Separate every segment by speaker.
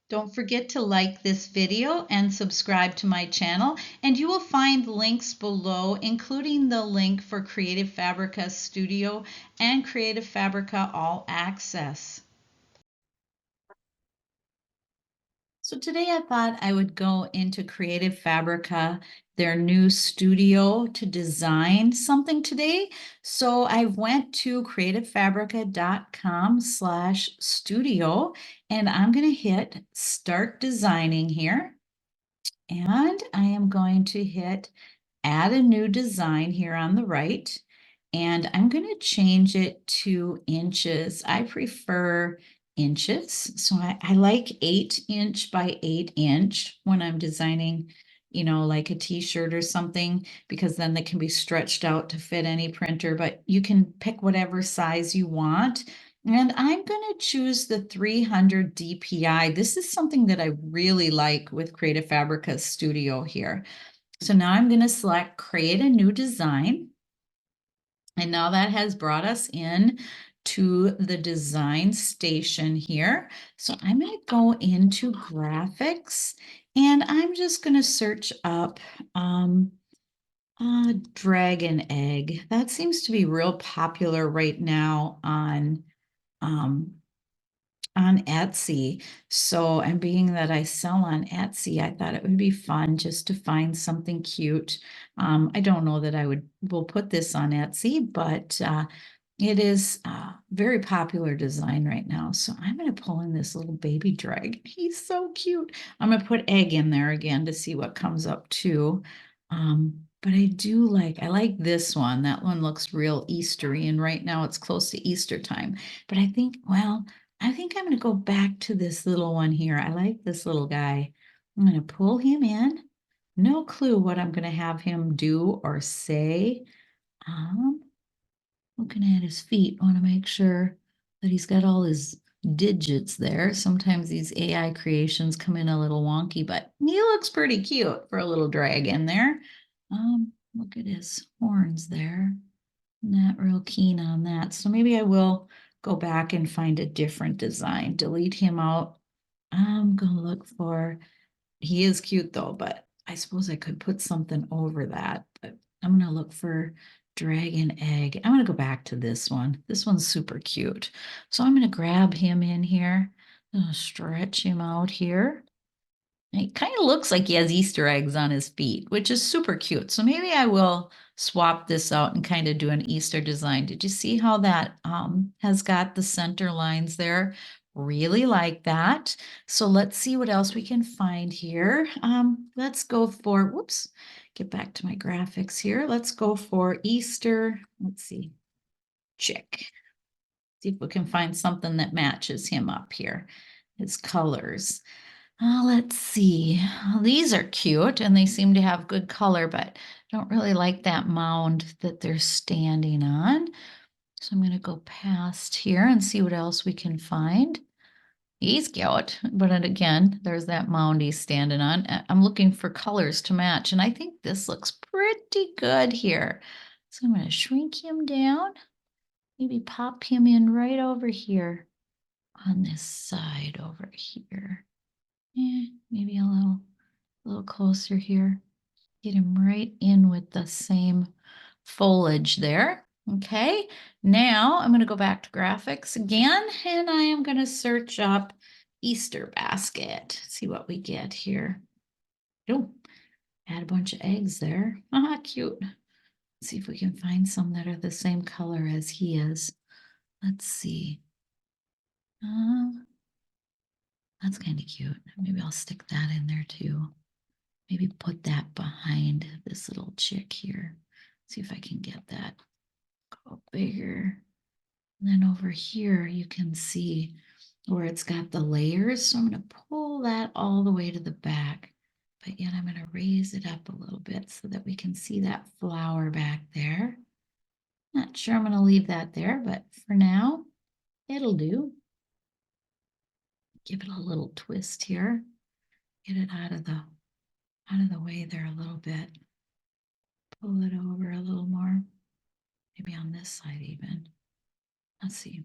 Speaker 1: Don't forget to like this video and subscribe to my channel, and you will find links below, including the link for Creative Fabrica Studio and Creative Fabrica All Access. So today I thought I would go into Creative Fabrica, their new studio, to design something today. So I went to creativefabrica.com/studio, and I'm going to hit Start Designing here. And I am going to hit Add a New Design here on the right. And I'm going to change it to inches. I prefer inches. So I like 8" by 8" when I'm designing, like a t-shirt or something, because then they can be stretched out to fit any printer, but you can pick whatever size you want. And I'm going to choose the 300 dpi. This is something that I really like with Creative Fabrica Studio here. So now I'm going to select Create a New Design. And now that has brought us in to the design station here. So I'm going to go into graphics, and I'm just going to search up dragon egg. That seems to be real popular right now um, on Etsy. So, and being that I sell on Etsy, I thought it would be fun just to find something cute. I don't know that will put this on Etsy, but it is a very popular design right now. So I'm going to pull in this little baby dragon. He's so cute. I'm going to put egg in there again to see what comes up too. But I like this one. That one looks real Eastery, and right now it's close to Easter time. But I think I'm going to go back to this little one here. I like this little guy. I'm going to pull him in. No clue what I'm going to have him do or say. Looking at his feet, want to make sure that he's got all his digits there. Sometimes these AI creations come in a little wonky, but he looks pretty cute for a little dragon there. Look at his horns there. Not real keen on that. So maybe I will go back and find a different design. Delete him out. I'm going to look for, he is cute though, but I suppose I could put something over that. But I'm going to look for dragon egg. I'm going to go back to this one. This one's super cute. So I'm going to grab him in here. I'm going to stretch him out here. It kind of looks like he has Easter eggs on his feet, which is super cute. So maybe I will swap this out and kind of do an Easter design. Did you see how that has got the center lines there? Really like that. So let's see what else we can find here. Let's go for, whoops, get back to my graphics here. Let's go for Easter. Let's see, chick. See if we can find something that matches him up here, his colors. Let's see. These are cute and they seem to have good color, but I don't really like that mound that they're standing on. So I'm going to go past here and see what else we can find. He's cute, but again, there's that mound he's standing on. I'm looking for colors to match, and I think this looks pretty good here. So I'm going to shrink him down, maybe pop him in right over here on this side over here. Maybe a little closer here. Get him right in with the same foliage there. Okay, now I'm going to go back to graphics again, and I am going to search up Easter basket. See what we get here. Oh, add a bunch of eggs there. Ah, cute. Let's see if we can find some that are the same color as he is. Let's see. That's kind of cute. Maybe I'll stick that in there too. Maybe put that behind this little chick here. See if I can get that go bigger. And then over here, you can see where it's got the layers. So I'm going to pull that all the way to the back, but yet I'm going to raise it up a little bit so that we can see that flower back there. Not sure I'm going to leave that there, but for now, it'll do. Give it a little twist here. Get it out of the way there a little bit. Pull it over a little more. Maybe on this side even. Let's see.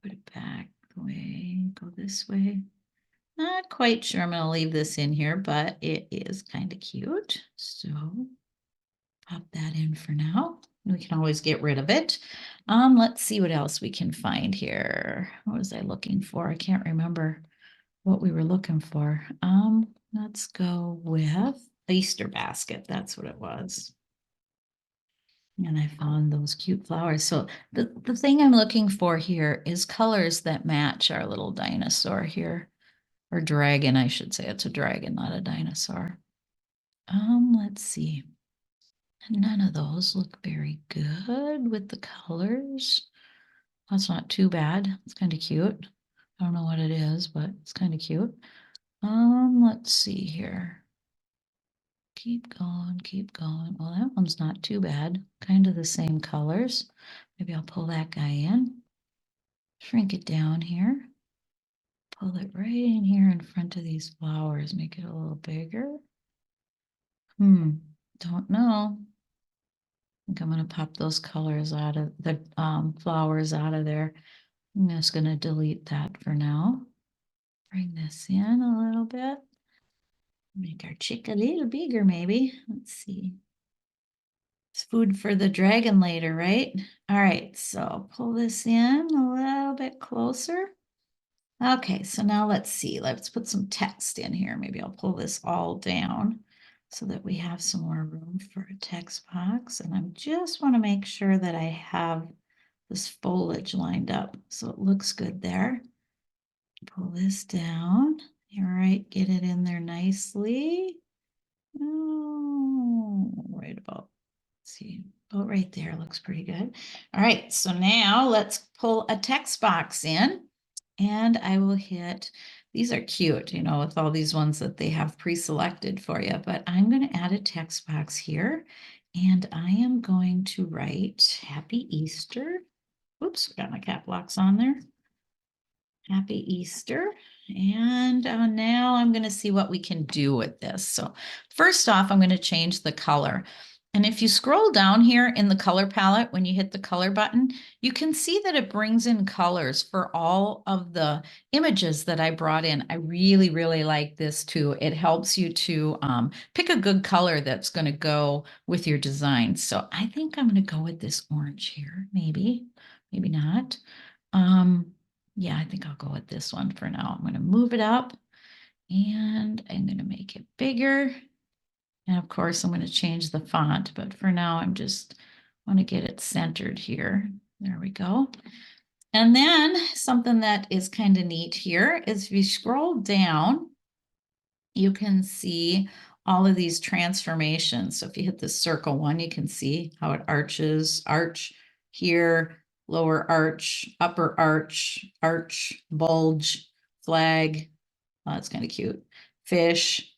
Speaker 1: Put it back the way, go this way. Not quite sure I'm gonna leave this in here, but it is kind of cute. So pop that in for now. We can always get rid of it. Let's see what else we can find here. What was I looking for? I can't remember what we were looking for. Let's go with Easter basket. That's what it was. And I found those cute flowers. So the thing I'm looking for here is colors that match our little dinosaur here. Or dragon, I should say. It's a dragon, not a dinosaur. Let's see. None of those look very good with the colors. That's not too bad. It's kind of cute. I don't know what it is, but it's kind of cute. Let's see here. Keep going, keep going. Well, that one's not too bad. Kind of the same colors. Maybe I'll pull that guy in. Shrink it down here. Pull it right in here in front of these flowers. Make it a little bigger. Don't know. I think I'm going to pop those colors out of the flowers out of there. I'm just going to delete that for now. Bring this in a little bit. Make our chick a little bigger, maybe. Let's see. It's food for the dragon later, right? All right, so pull this in a little bit closer. Okay, so now let's see. Let's put some text in here. Maybe I'll pull this all down so that we have some more room for a text box. And I just want to make sure that I have this foliage lined up so it looks good there. Pull this down. All right, get it in there nicely. Oh, right about, let's see, about right there looks pretty good. All right, so now let's pull a text box in and I will hit, these are cute, you know, with all these ones that they have pre-selected for you, but I'm going to add a text box here and I am going to write Happy Easter. Oops, got my cap locks on there. Happy Easter. And now I'm going to see what we can do with this. So first off, I'm going to change the color. And if you scroll down here in the color palette, when you hit the color button, you can see that it brings in colors for all of the images that I brought in. I really, really like this too. It helps you to pick a good color that's going to go with your design. So I think I'm going to go with this orange here, maybe not. Yeah, I think I'll go with this one for now. I'm going to move it up and I'm going to make it bigger. And of course, I'm going to change the font, but for now, I'm just want to get it centered here. There we go. And then something that is kind of neat here is if you scroll down, you can see all of these transformations. So if you hit the circle one, you can see how it arches, arch here, lower arch, upper arch, arch, bulge, flag. Oh, that's kind of cute. Fish,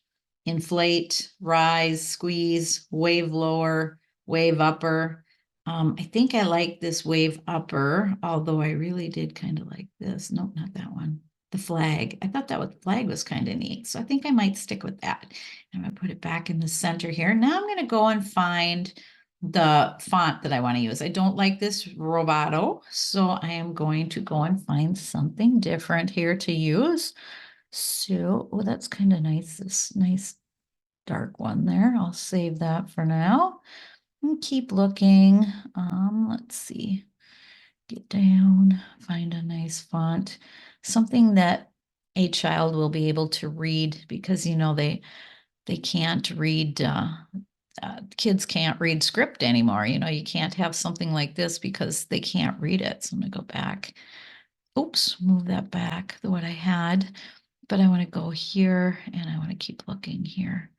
Speaker 1: inflate, rise, squeeze, wave lower, wave upper. I think I like this wave upper, although I really did kind of like this. Nope, not that one. The flag. I thought that flag was kind of neat. So I think I might stick with that. I'm going to put it back in the center here. Now I'm going to go and find the font that I want to use. I don't like this Roboto, so I am going to go and find something different here to use. So, oh, that's kind of nice. This nice dark one there. I'll save that for now and keep looking. Let's see. Get down, find a nice font, something that a child will be able to read because you know they can't read kids can't read script anymore. You know, you can't have something like this because they can't read it. So I'm gonna go back. Oops, move that back to what I had. But I want to go here and I want to keep looking here.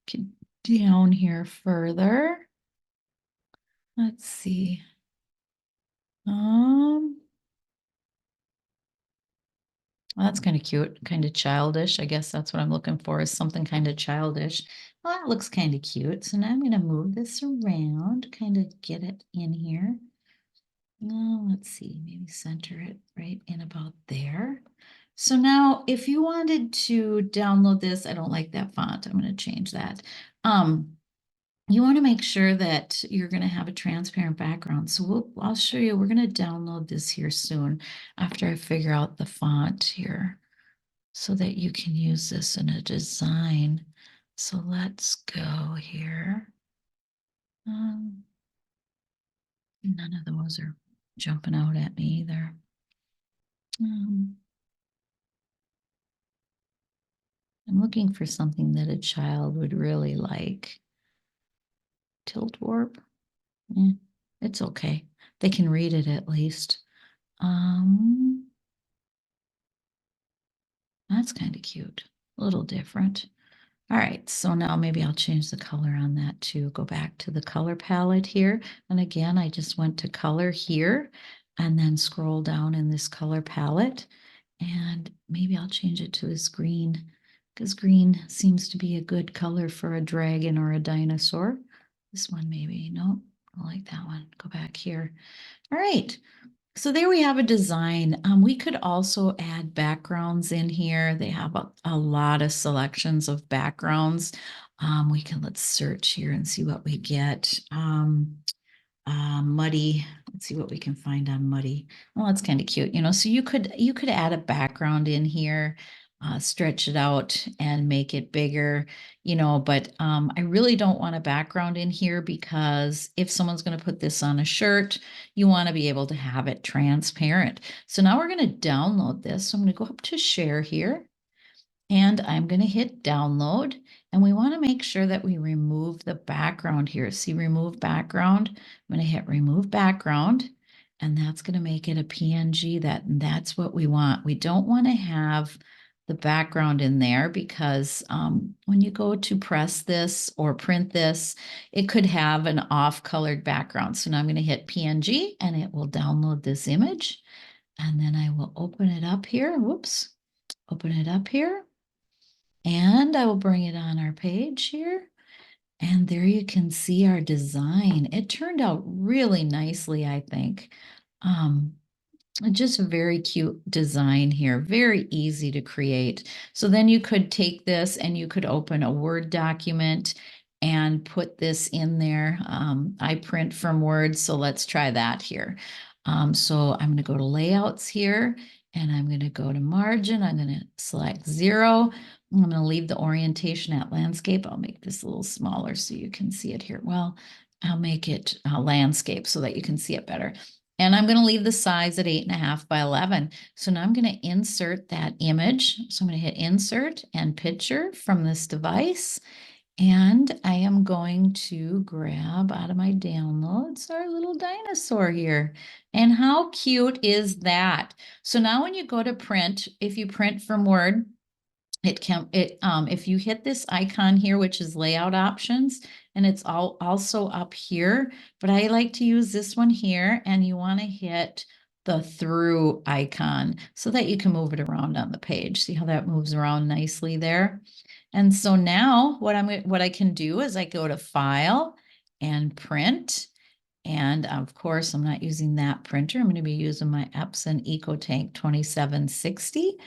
Speaker 1: Get down here further. Let's see. Well, that's kind of cute, kind of childish. I guess that's what I'm looking for is something kind of childish. Well, that looks kind of cute. So now I'm going to move this around, kind of get it in here. Oh, let's see, maybe center it right in about there. So now if you wanted to download this, I don't like that font. I'm going to change that. You want to make sure that you're going to have a transparent background. So I'll show you, we're going to download this here soon after I figure out the font here. so that you can use this in a design. So let's go here. None of those are jumping out at me either. I'm looking for something that a child would really like. Tilt warp? It's okay. They can read it at least. That's kind of cute. A little different. All right, so now maybe I'll change the color on that too. Go back to the color palette here. And again, I just went to color here and then scroll down in this color palette. And maybe I'll change it to this green because green seems to be a good color for a dragon or a dinosaur. This one maybe, no, I like that one. Go back here. All right, so there we have a design. We could also add backgrounds in here. They have a lot of selections of backgrounds. Let's search here and see what we get. Muddy. Let's see what we can find on muddy. Well, that's kind of cute, so you could add a background in here, stretch it out and make it bigger, but I really don't want a background in here because if someone's going to put this on a shirt, you want to be able to have it transparent. So now we're going to download this. So I'm going to go up to share here. And I'm going to hit download, and we want to make sure that we remove the background here. See, remove background. I'm going to hit remove background, and that's going to make it a PNG. That's what we want. We don't want to have the background in there because when you go to press this or print this, it could have an off-colored background. So now I'm going to hit PNG, and it will download this image. And then I will open it up here. Whoops. Open it up here. And I will bring it on our page here. And there you can see our design. It turned out really nicely, I think. Just a very cute design here, very easy to create. So then you could take this and you could open a Word document and put this in there. I print from Word, so let's try that here. So I'm going to go to layouts here and I'm going to go to margin. I'm going to select 0. I'm going to leave the orientation at landscape. I'll make this a little smaller so you can see it here. Well, I'll make it landscape so that you can see it better. And I'm going to leave the size at 8.5 by 11. So now I'm going to insert that image. So I'm going to hit insert and picture from this device. And I am going to grab out of my downloads our little dinosaur here. And how cute is that? So now when you go to print, if you print from Word, if you hit this icon here, which is layout options, and it's also up here, but I like to use this one here, and you want to hit the through icon so that you can move it around on the page. See how that moves around nicely there? And so now what I can do is I go to File and Print. And of course, I'm not using that printer. I'm going to be using my Epson EcoTank 2760.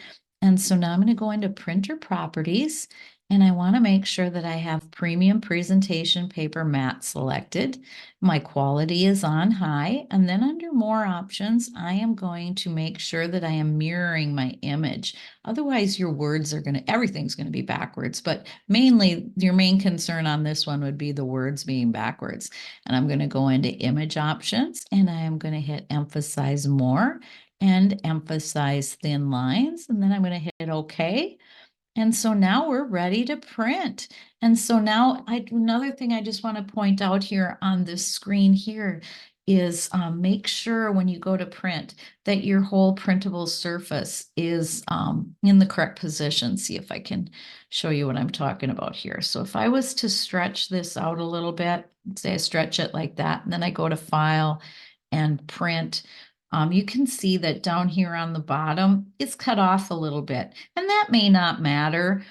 Speaker 1: And so now I'm going to go into printer properties, and I want to make sure that I have premium presentation paper matte selected. My quality is on high. And then under more options, I am going to make sure that I am mirroring my image. Otherwise, your words are everything's going to be backwards. But mainly, your main concern on this one would be the words being backwards. And I'm going to go into image options, and I am going to hit emphasize more and emphasize thin lines. And then I'm going to hit OK. And so now we're ready to print. And so now another thing I just want to point out here on this screen here is make sure when you go to print that your whole printable surface is in the correct position. See if I can show you what I'm talking about here. So if I was to stretch this out a little bit, say I stretch it like that, and then I go to File and Print, you can see that down here on the bottom, it's cut off a little bit. And that may not matter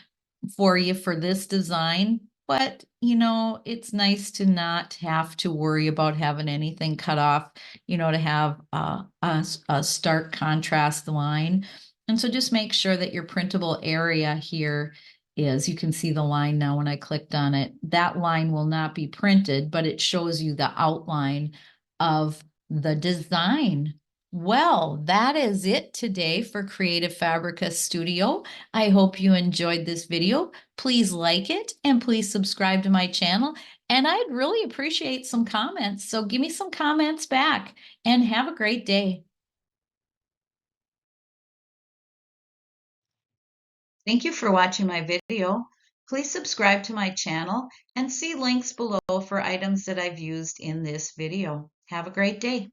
Speaker 1: for you for this design, but it's nice to not have to worry about having anything cut off, to have a stark contrast line. And so just make sure that your printable area here you can see the line now when I clicked on it. That line will not be printed, but it shows you the outline of the design. Well, that is it today for Creative Fabrica Studio. I hope you enjoyed this video. Please like it and please subscribe to my channel. And I'd really appreciate some comments. So give me some comments back and have a great day. Thank you for watching my video. Please subscribe to my channel and see links below for items that I've used in this video. Have a great day.